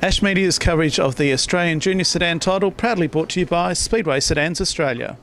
Ash Media's coverage of the Australian Junior Sedan title proudly brought to you by Speedway Sedans Australia.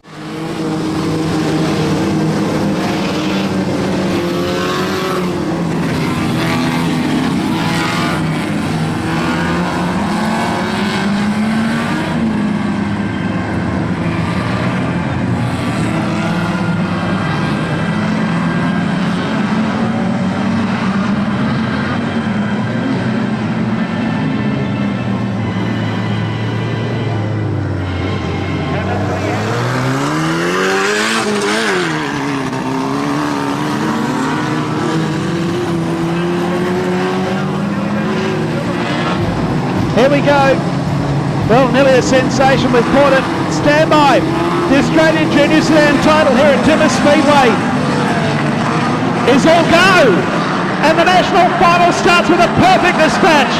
Here we go. Well, nearly a sensation. We've caught it. Stand by. The Australian Junior Sedan title here at Timmis Speedway is all go. And the national final starts with a perfect dispatch.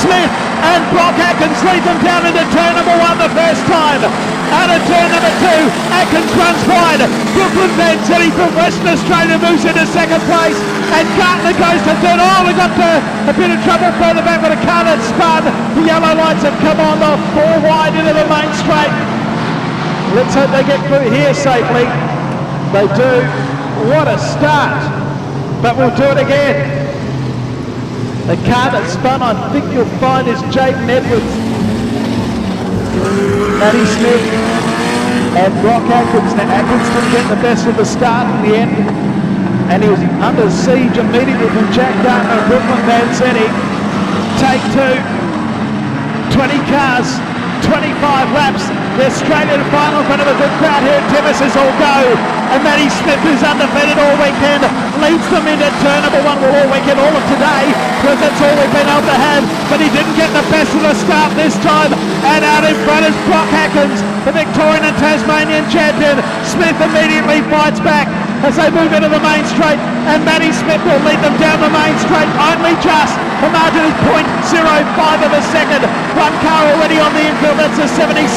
Smith and Brock Atkins lead them down into turn number one the first time. Out of turn number two, Atkins runs wide. Brooklyn Van Zeddy from Western Australia moves into second place. And Gartner goes to third. Oh, we got a bit of trouble further back with a car that spun. The yellow lights have come on. They're four wide into the main straight. Let's hope they get through here safely. They do. What a start. But we'll do it again. The car that spun, I think you'll find, is Jaden Edwards, Matty Smith and Brock Atkins. Now Atkins didn't get the best of the start in the end, and he was under siege immediately from Jack Gartner and Brooklyn Van Zeddy. Take two, 20 cars, 25 laps. The Australian final in front of a good crowd here at Timmis is all go. And Matty Smith, who's undefeated all weekend, leads them into turn number one all weekend, all of today, because that's all we've been able to have. But he didn't get the best of the start this time. And out in front is Brock Atkins, the Victorian and Tasmanian champion. Smith immediately fights back as they move into the main straight, and Matty Smith will lead them down the main straight only just. The margin is 0.05 of a second. One car already on the infield, that's the 76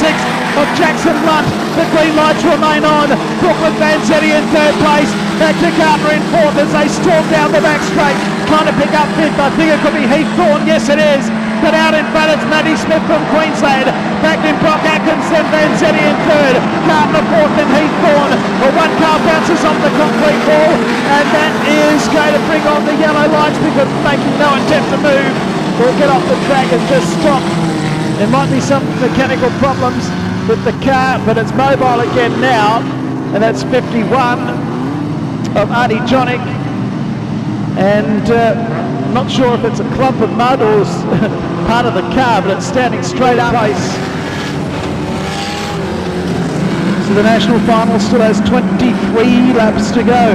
of Jackson Lunt. The green lights remain on. Brooklyn Van Zeddy in third place. Back to Gartner in fourth as they storm down the back straight, trying to pick up fifth. I think it could be Heath Thorne, yes it is. But out in front it's Matty Smith from Queensland. Back in Brock Atkins, then Van Zeddy in third. Gartner fourth, then Heath Thorne. Well, one car bounces off the concrete wall, and that is going to bring on the yellow lights because it's making no attempt to move or get off the track and just stop. There might be some mechanical problems with the car, but it's mobile again now, and that's 51 of Artie Jonick. And not sure if it's a clump of mud or part of the car, but it's standing straight up. So the national final still has 23 laps to go.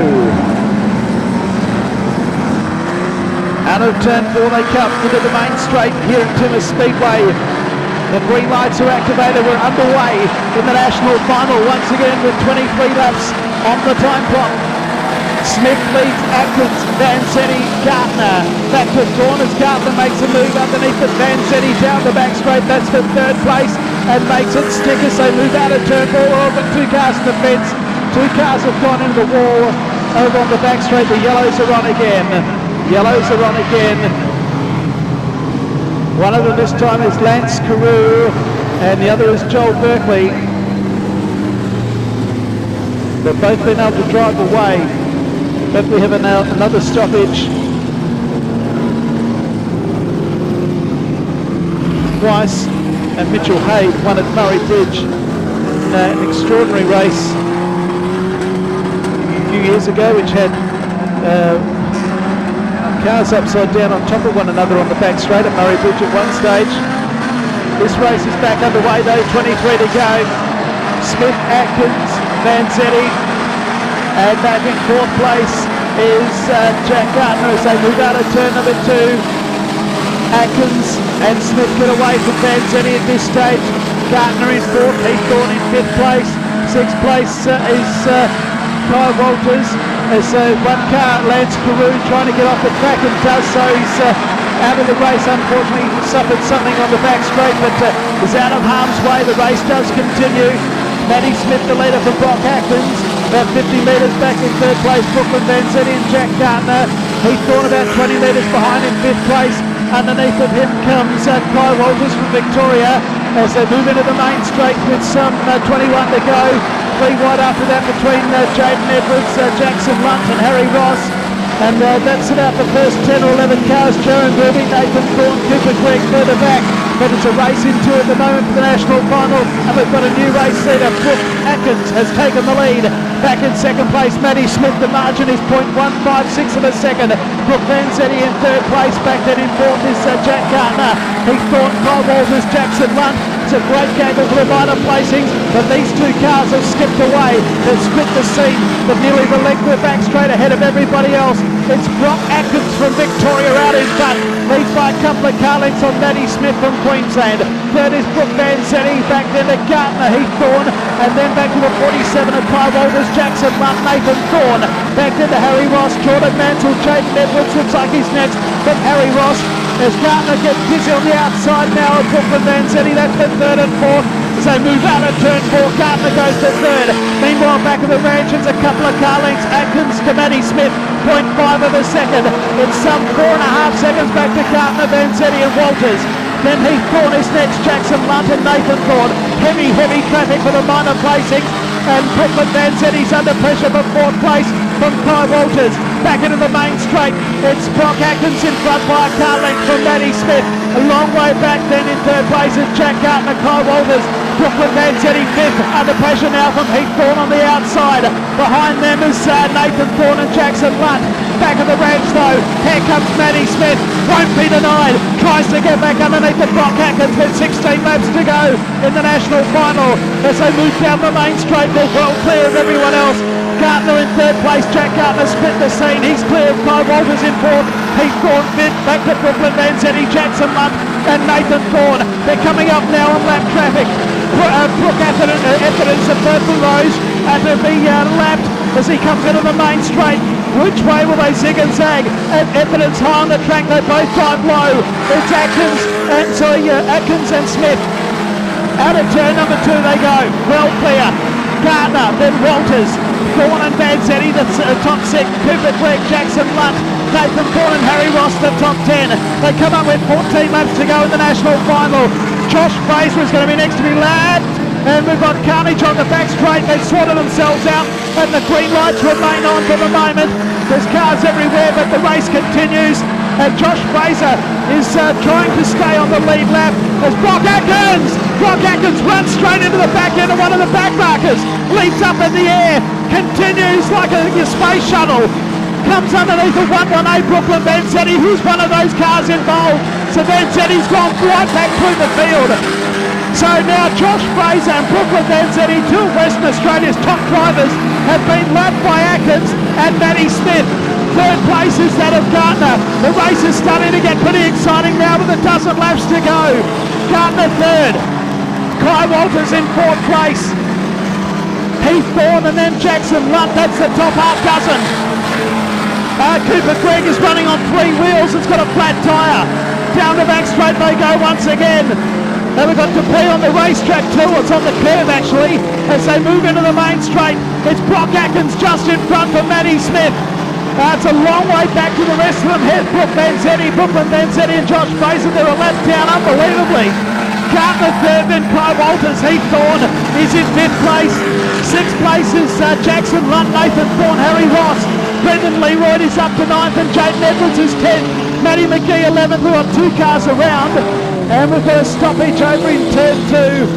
Out of turn four they come into the main straight here at Timmis Speedway. The green lights are activated. We're underway in the national final once again with 23 laps on the time clock. Smith leads Atkins, Van Zeddy, Gartner. Back to Thorne as Gartner makes a move underneath it. Van Zeddy down the back straight. That's for third place and makes it stick as they move out of turn four. Over two cars to the fence. Two cars have gone into the wall. Over on the back straight, the yellows are on again. Yellows are on again. One of them this time is Lance Carew and the other is Joel Berkeley. They've both been able to drive away, but we have another stoppage. Twice, and Mitchell Haid won at Murray Bridge in an extraordinary race a few years ago, which had cars upside down on top of one another on the back straight at Murray Bridge at one stage. This race is back underway though, 23 to go. Smith, Atkins, Van Zeddy, and back in fourth place is Jack Gartner as they move out of turn number two. Atkins and Smith get away from Van Zeddy at this stage. Gartner in fourth, Heath Thorne in fifth place. Sixth place is Kyle Walters. As one car, Lance Carew, trying to get off the track and does so. He's out of the race, unfortunately suffered something on the back straight, but is out of harm's way. The race does continue. Matty Smith, the leader for Brock Atkins, about 50 metres back in third place. Brooklyn Van Zeddy and Jack Gartner. Heath Thorne about 20 metres behind in fifth place. Underneath of him comes Kai Walters from Victoria as they move into the main straight with some 21 to go. 3 wide after that between Jaden Edwards, Jackson Lunt and Harry Ross. And that's about the first 10 or 11 cars. Jaron Ruby, Nathan Thorne, Cooper Craig further back. But it's a race into at the moment for the national final. And we've got a new race leader. Brooke Atkins has taken the lead. Back in second place, Maddie Smith. The margin is 0.156 of a second. Brooke Vanzetti in third place. Back then in fourth is Jack Gardner. Heath Thorne, Kyle Walters, Jackson Lunt. It's a great gamble for the minor placings, but these 2 cars have skipped away. They've split the scene, but nearly the length we're back straight ahead of everybody else. It's Brock Atkins from Victoria out in front, leads by a couple of car lengths on Maddie Smith from Queensland. Third is Brooke Vanzetti, back then to Gardner, Heath Thorne, and then back to the 47 of Kai Walters, Jackson Lunt, Nathan Thorne. Back then to Harry Ross, Jordan Mansell, Jaden Edwards, looks like he's next from Harry Ross. As Gardner gets busy on the outside now of Brooklyn Vanzetti, that's the third and fourth. As they move out of turn 4, Gardner goes to third. Meanwhile, back of the ranch, it's a couple of car lengths. Atkins to Maddie Smith, 0.5 of a second. It's some 4.5 seconds back to Gardner, Vanzetti and Walters. Then Heath Thorne is next, Jackson Lunt and Nathan Thorne. Heavy traffic for the minor placings. And Brooklyn Vanzetti's under pressure for 4th place from Kai Walters. Back into the main straight, it's Brock Atkins in front by a car length from Maddie Smith. A long way back then in third place is Jack Gardner, Kai Walters. Brooklyn Vanzetti 5th, under pressure now from Heath Thorne on the outside. Behind them is Nathan Thorne and Jackson Lunt. Back of the ranch though, here comes Maddie Smith, won't be denied, tries to get back underneath the Brock Atkins with 16 laps to go in the national final. As they move down the main straight, they're well clear of everyone else. Gardner in third place, Jack Gardner split the scene, he's clear of Kai Walters in fourth, Heath Thorne fifth, back to Brooklyn Vanzetti, Jackson Lunt and Nathan Thorne. They're coming up now on lap traffic. Brooke Atkins of Purple Rose had to be lapped as he comes into the main straight. Which way will they zig and zag? And Atkins high on the track, they both drive low. It's Atkins and Smith. Out of turn number 2 they go, well clear. Gardner, then Walters, Thorne and Vanzetti, the top 6, Cooper Clegg, Jackson Lunt, Nathan Thorne and Harry Ross, the top 10. They come up with 14 laps to go in the national final. Josh Fraser is going to be next to be lapped. And we've got carnage on the back straight. They sorted themselves out and the green lights remain on for the moment. There's cars everywhere, but the race continues. And Josh Fraser is trying to stay on the lead lap as Brock Atkins runs straight into the back end of one of the back markers, leaps up in the air, continues like a space shuttle, comes underneath the 118 Brooklyn Vanzetti, who's one of those cars involved. So Vanzetti's gone right back through the field. So now Josh Fraser and Brooklyn Vanzetti, 2 of Western Australia's top drivers, have been lapped by Atkins and Maddie Smith. Third place is that of Gardner. The race is starting to get pretty exciting now with a dozen laps to go. Gardner third. Kai Walters in 4th place. Heath Thorne and then Jackson Lunt, that's the top half dozen. Cooper Craig is running on 3 wheels, it's got a flat tyre. Down the back straight they go once again. Now we've got to play on the racetrack too, it's on the curve actually, as they move into the main straight. It's Brock Atkins just in front for Maddie Smith. It's a long way back to the rest of them. Here's Brooklyn Vanzetti and Josh Fraser, they're a lap down unbelievably. Gardner third, then Kai Walters. Heath Thorne is in 5th place. 6th place is Jackson Lunt, Nathan Thorne, Harry Ross. Brendan Leroy is up to 9th and Jaden Edwards is 10th. Matty McGee 11th, we've got 2 cars around. And we've got a stoppage over in turn 2.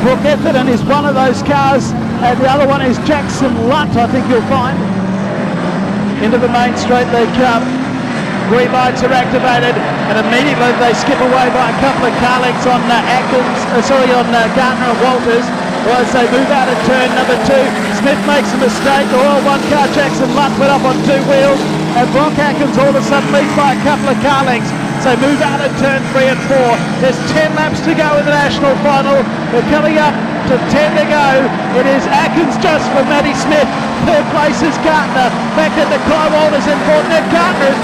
Brooke Etherton is one of those cars and the other one is Jackson Lunt, I think you'll find. Into the main straight they come. Green lights are activated and immediately they skip away by a couple of car lengths on Gardner and Walters. Well, as they move out of turn number 2, Smith makes a mistake. One car, Jackson Lunt, went up on 2 wheels and Brock Atkins all of a sudden leads by a couple of car lengths. So move out of turn 3 and 4. There's 10 laps to go in the national final. We're coming up to 10 to go. It is Atkins just for Maddie Smith. Third place is Gardner. Back into Kai Walters in fourth. Now Gardner is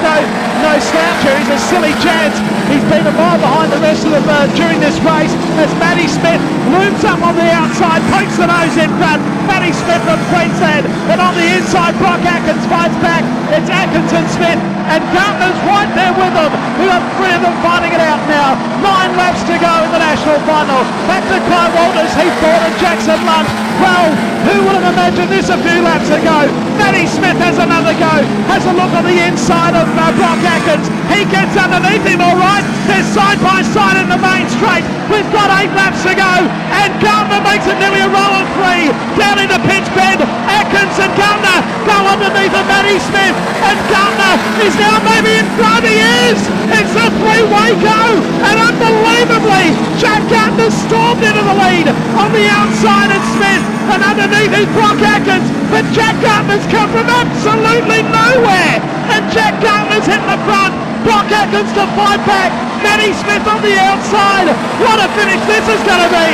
no sloucher. He's a silly chance. He's been a mile behind the rest of them during this race as Maddie Smith looms up on the outside. breaks the nose in front. Matty Smith from Queensland, and on the inside, Brock Atkins fights back. It's Atkins and Smith, and Gartner's right there with them. We've got three of them fighting it out now. 9 laps to go in the national final. Back to Kai Walters, Heath Thorne and Jackson Lunt. Well, who would have imagined this a few laps ago? Matty Smith has another go, has a look on the inside of Brock Atkins. He gets underneath him all right. They're side by side in the main straight. We've got 8 laps to go, and Gardner makes it nearly a row of 3. Down into pitch bend, Atkins and Gardner go underneath of Matty Smith, and Gardner is now maybe in front. He is! It's a 3-way go, and unbelievably, Jack Gardner stormed into the lead. On the outside it's Smith, and underneath is Brock Atkins, but Jack Gardner's come from absolutely nowhere, and Jack Gardner's hit the front. Brock Atkins to fight back. Matty Smith on the outside. What a finish this is going to be.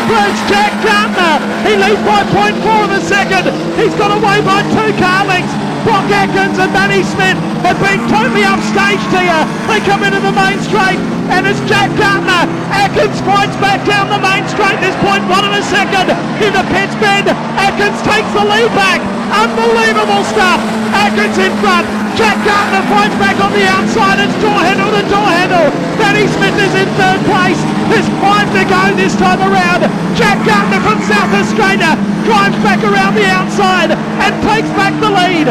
First Jack Gardner. He leads by 0.4 of a second. He's got away by 2 car lengths. Brock Atkins and Matty Smith have been totally upstaged here. They come into the main straight, and it's Jack Gardner. Atkins fights back down the main straight. There's 0.1 of a second into pitch bend. Atkins takes the lead back. Unbelievable stuff. Atkins in front. Jack Gardner fights back on the outside. It's door handle to door handle. Matty Smith is in 3rd place. There's 5 to go this time around. Jack Gardner from South Australia drives back around the outside and takes back the lead.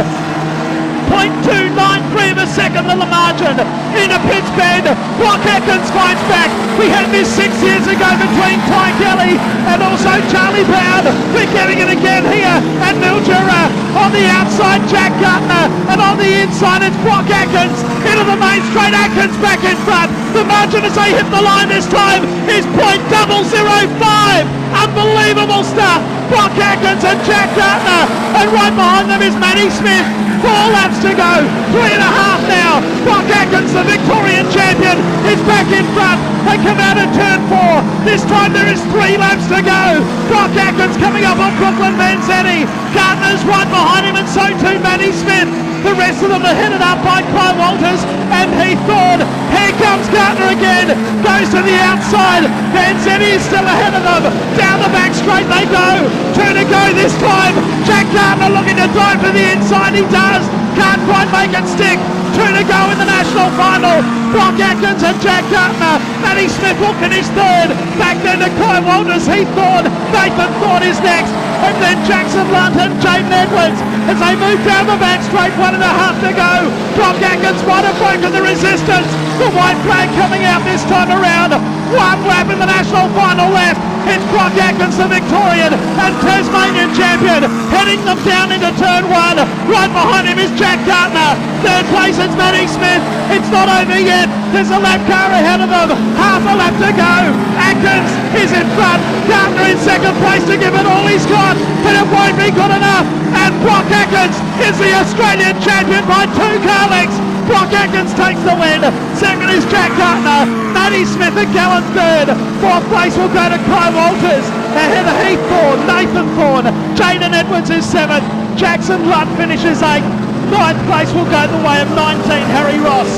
0.293 of a second on the margin. In a pitch bend, Brock Atkins fights back. We had this 6 years ago between Ty Kelly and also Charlie Brown. We're getting it again here, and Mildura on the outside, Jack Gardner, and on the inside it's Brock Atkins into the main straight. Atkins back in front. The margin as they hit the line this time is .005. Unbelievable stuff. Brock Atkins and Jack Gardner, and right behind them is Matty Smith. 4 laps to go, 3.5 now. Brock Atkins, the Victorian champion, is back in front. They come out of turn 4. This time there is 3 laps to go. Brock Atkins coming up on Brooklyn Vanzetti. Gardner's right behind him, and so too Matty Smith. The rest of them are headed up by Kai Walters and Heath Thorne. Here comes Gardner again, goes to the outside. Vanzetti is still ahead of them. Down the back straight they go. 2 to go this time. Jack Gardner looking to dive to the inside. He does. Can't quite make it stick. 2 to go in the national final. Brock Atkins and Jack Gardner. Matty Smith will finish 3rd. Back then to Kai Walters, Heath Thorne. Nathan Thorne is next. And then Jackson Lunt and Jaden Edwards as they move down the back straight. 1.5 to go. Brock Atkins might have broken the resistance. The white flag coming out this time around. 1 lap in the national final left. It's Brock Atkins, the Victorian and Tasmanian champion, heading them down into turn 1. Right behind him is Jack Gardner. 3rd place is Matty Smith. It's not over yet. There's a lap car ahead of them. Half a lap to go. Atkins is in front. Gardner in 2nd place to give it all he's got, but it won't be good enough. And Brock Atkins is the Australian champion by 2 car lengths. Brock Atkins takes the win. 2nd is Jack Gardner. Matty Smith a gallant 3rd. 4th place will go to Kai Walters. Ahead of Heath Thorne, Nathan Thorne. Jaden Edwards is 7th. Jackson Lunt finishes 8th. 9th place will go the way of 19, Harry Ross.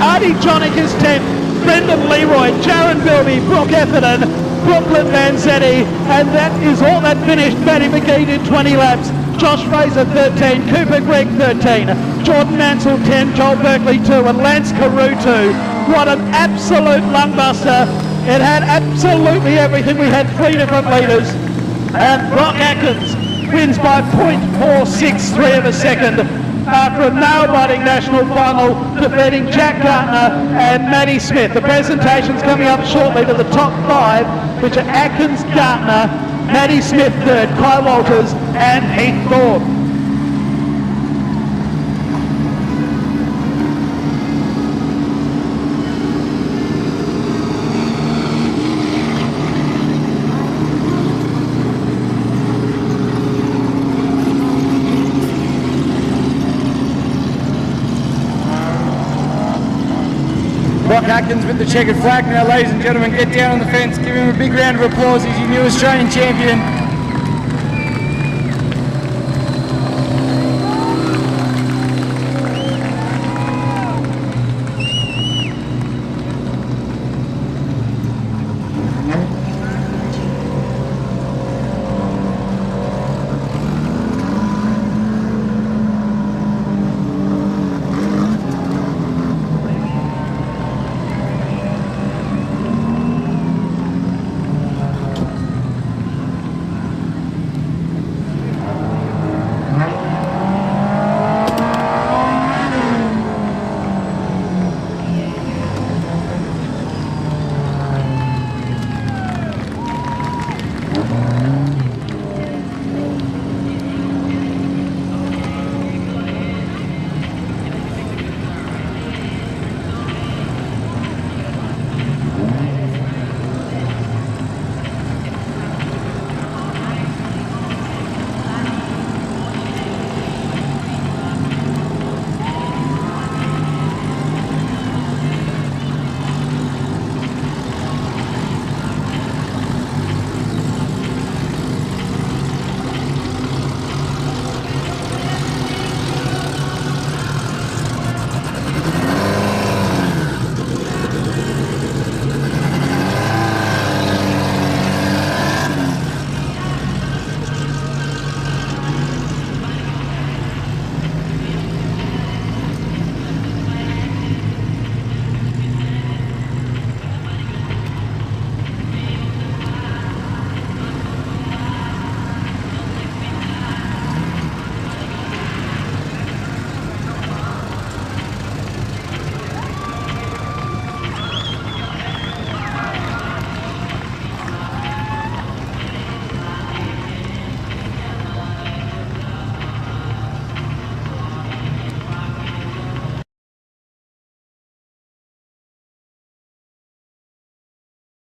Artie Jonick is 10th. Brendan Leroy, Jaron Bilby, Brooke Etherton, Brooklyn Vanzetti, and that is all that finished. Matty McGee did 20 laps. Josh Fraser 13, Cooper Gregg 13, Jordan Mansell 10, Joel Berkeley 2, and Lance Carew 2. What an absolute lungbuster. It had absolutely everything. We had 3 different leaders, and Brock Atkins wins by .463 of a second after a nail-biting national final, defeating Jack Gardner and Matty Smith. The presentation's coming up shortly to the top 5, which are Atkins, Gardner, Matty Smith 3rd, Kai Walters and Heath Thorne. Brock Atkins with the checkered flag. Now, ladies and gentlemen, get down on the fence, give him a big round of applause. He's your new Australian champion.